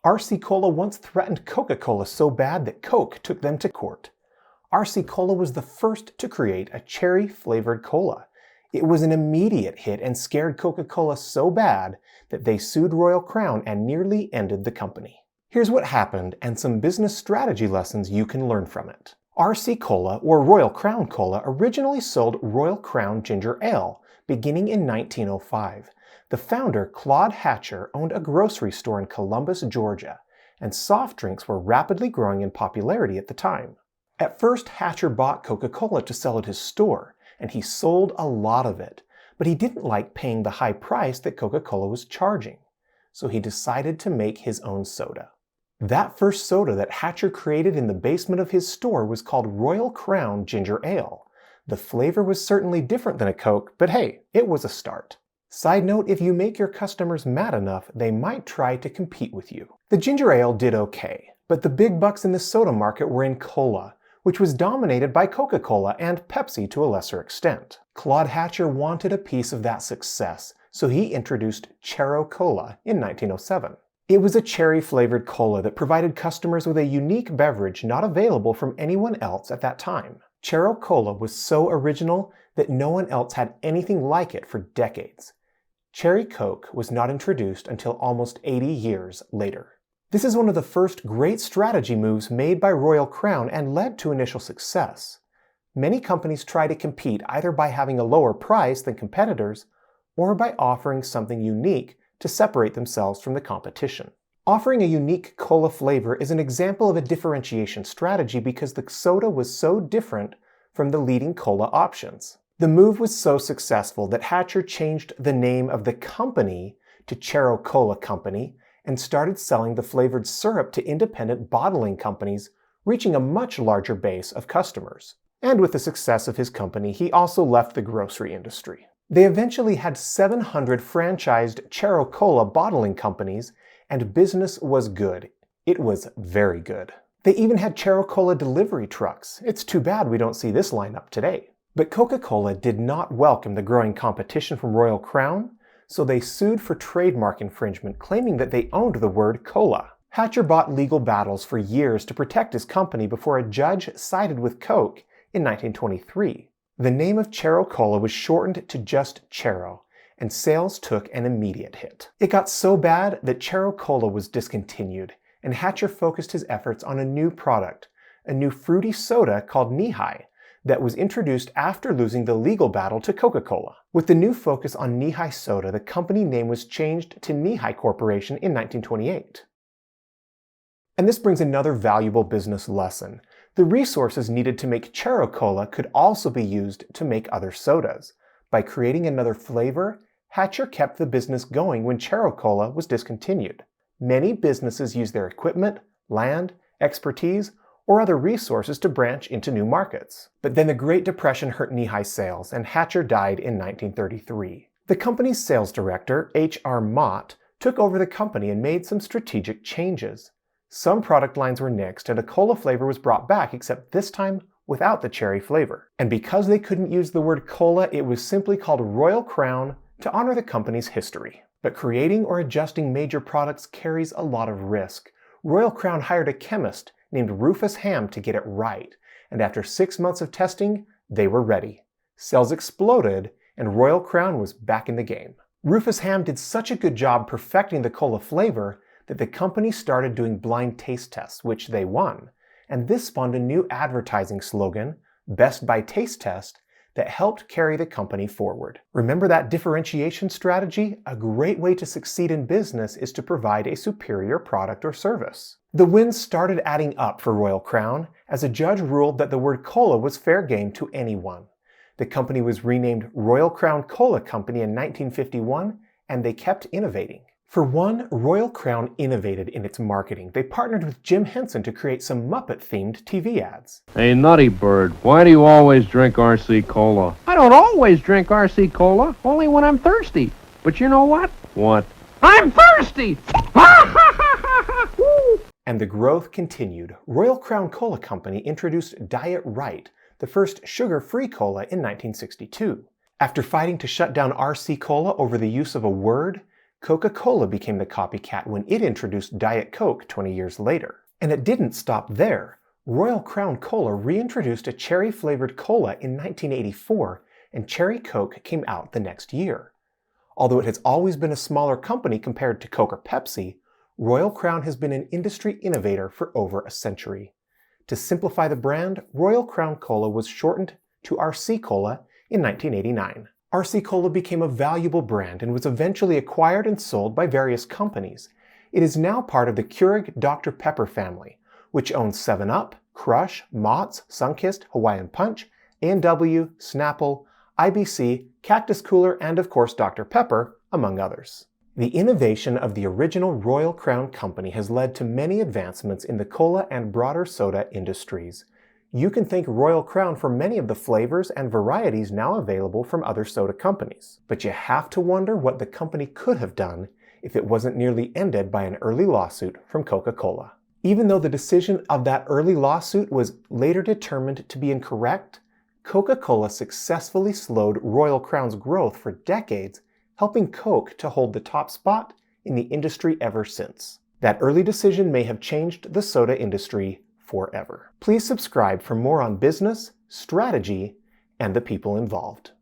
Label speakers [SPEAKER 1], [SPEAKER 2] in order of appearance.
[SPEAKER 1] RC Cola once threatened Coca-Cola so bad that Coke took them to court. RC Cola was the first to create a cherry-flavored cola. It was an immediate hit and scared Coca-Cola so bad that they sued Royal Crown and nearly ended the company. Here's what happened and some business strategy lessons you can learn from it. RC Cola, or Royal Crown Cola, originally sold Royal Crown Ginger Ale, beginning in 1905. The founder, Claude Hatcher, owned a grocery store in Columbus, Georgia, and soft drinks were rapidly growing in popularity at the time. At first, Hatcher bought Coca-Cola to sell at his store, and he sold a lot of it, but he didn't like paying the high price that Coca-Cola was charging, so he decided to make his own soda. That first soda that Hatcher created in the basement of his store was called Royal Crown Ginger Ale. The flavor was certainly different than a Coke, but hey, it was a start. Side note, if you make your customers mad enough, they might try to compete with you. The ginger ale did okay, but the big bucks in the soda market were in cola, which was dominated by Coca-Cola and Pepsi to a lesser extent. Claude Hatcher wanted a piece of that success, so he introduced Chero Cola in 1907. It was a cherry-flavored cola that provided customers with a unique beverage not available from anyone else at that time. Chero Cola was so original that no one else had anything like it for decades. Cherry Coke was not introduced until almost 80 years later. This is one of the first great strategy moves made by Royal Crown and led to initial success. Many companies try to compete either by having a lower price than competitors or by offering something unique to separate themselves from the competition. Offering a unique cola flavor is an example of a differentiation strategy because the soda was so different from the leading cola options. The move was so successful that Hatcher changed the name of the company to Chero Cola Company and started selling the flavored syrup to independent bottling companies, reaching a much larger base of customers. And with the success of his company, he also left the grocery industry. They eventually had 700 franchised Chero Cola bottling companies, and business was good. It was very good. They even had Chero Cola delivery trucks. It's too bad we don't see this lineup today. But Coca-Cola did not welcome the growing competition from Royal Crown, so they sued for trademark infringement, claiming that they owned the word cola. Hatcher bought legal battles for years to protect his company before a judge sided with Coke in 1923. The name of Chero Cola was shortened to just Chero, and sales took an immediate hit. It got so bad that Chero Cola was discontinued, and Hatcher focused his efforts on a new product, a new fruity soda called Knee-High, that was introduced after losing the legal battle to Coca-Cola. With the new focus on Knee-High soda, the company name was changed to Knee-High Corporation in 1928. And this brings another valuable business lesson. The resources needed to make Chero Cola could also be used to make other sodas. By creating another flavor, Hatcher kept the business going when Chero Cola was discontinued. Many businesses use their equipment, land, expertise, or other resources to branch into new markets. But then the Great Depression hurt Knee-High sales, and Hatcher died in 1933. The company's sales director, H.R. Mott, took over the company and made some strategic changes. Some product lines were nixed, and a cola flavor was brought back, except this time without the cherry flavor. And because they couldn't use the word cola, it was simply called Royal Crown to honor the company's history. But creating or adjusting major products carries a lot of risk. Royal Crown hired a chemist named Rufus Ham to get it right, and after 6 months of testing, they were ready. Sales exploded, and Royal Crown was back in the game. Rufus Ham did such a good job perfecting the cola flavor that the company started doing blind taste tests, which they won, and this spawned a new advertising slogan, Best by Taste Test, that helped carry the company forward. Remember that differentiation strategy? A great way to succeed in business is to provide a superior product or service. The wins started adding up for Royal Crown, as a judge ruled that the word cola was fair game to anyone. The company was renamed Royal Crown Cola Company in 1951, and they kept innovating. For one, Royal Crown innovated in its marketing. They partnered with Jim Henson to create some Muppet-themed TV ads.
[SPEAKER 2] Hey, Nutty Bird, why do you always drink RC Cola? I don't always drink RC Cola, only when I'm thirsty. But you know what? What? I'm thirsty!
[SPEAKER 1] And the growth continued. Royal Crown Cola Company introduced Diet Right, the first sugar-free cola, in 1962. After fighting to shut down RC Cola over the use of a word, Coca-Cola became the copycat when it introduced Diet Coke 20 years later. And it didn't stop there. Royal Crown Cola reintroduced a cherry-flavored cola in 1984, and Cherry Coke came out the next year. Although it has always been a smaller company compared to Coke or Pepsi, Royal Crown has been an industry innovator for over a century. To simplify the brand, Royal Crown Cola was shortened to RC Cola in 1989. RC Cola became a valuable brand and was eventually acquired and sold by various companies. It is now part of the Keurig Dr. Pepper family, which owns 7-Up, Crush, Mott's, Sunkist, Hawaiian Punch, A&W, Snapple, IBC, Cactus Cooler, and of course Dr. Pepper, among others. The innovation of the original Royal Crown Company has led to many advancements in the cola and broader soda industries. You can thank Royal Crown for many of the flavors and varieties now available from other soda companies. But you have to wonder what the company could have done if it wasn't nearly ended by an early lawsuit from Coca-Cola. Even though the decision of that early lawsuit was later determined to be incorrect, Coca-Cola successfully slowed Royal Crown's growth for decades, helping Coke to hold the top spot in the industry ever since. That early decision may have changed the soda industry forever. Please subscribe for more on business, strategy, and the people involved.